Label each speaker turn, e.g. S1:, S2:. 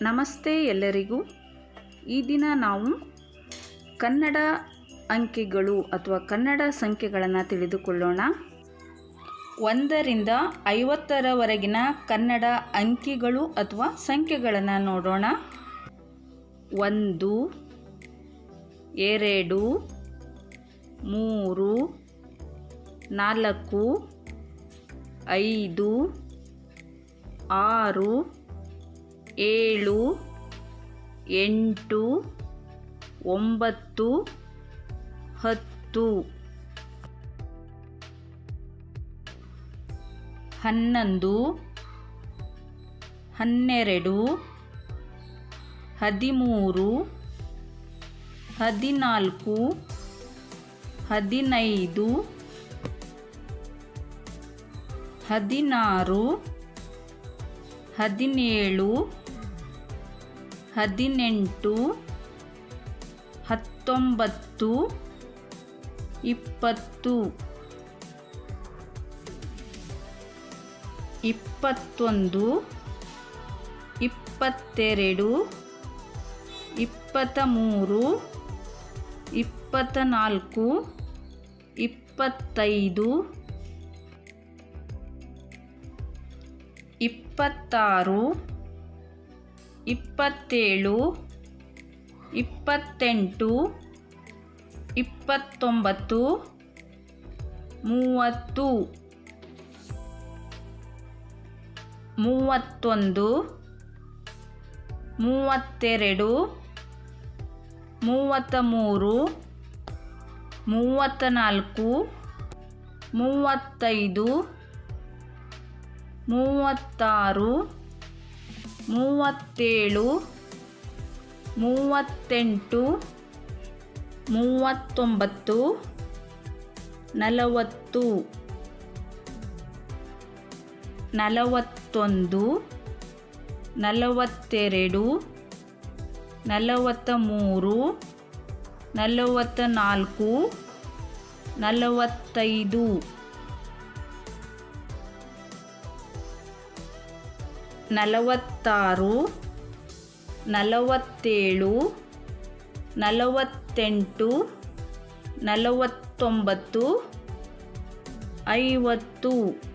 S1: ನಮಸ್ತೆ ಎಲ್ಲರಿಗೂ. ಈ ದಿನ ನಾವು ಕನ್ನಡ ಅಂಕೆಗಳು ಅಥವಾ ಕನ್ನಡ ಸಂಖ್ಯೆಗಳನ್ನು ತಿಳಿದುಕೊಳ್ಳೋಣ. 1 ರಿಂದ 50ರವರೆಗಿನ ಕನ್ನಡ ಅಂಕಿಗಳು ಅಥವಾ ಸಂಖ್ಯೆಗಳನ್ನು ನೋಡೋಣ. 1 2 3 4 5 6 7 8 9 10 11 12 13 14 15 16 17 18 19 20 21 22 23 24 25 26 27 28 29 30 31 32 33 34 35 36 37 38 39 40 41 42 43 44 45 46 47 48 49 50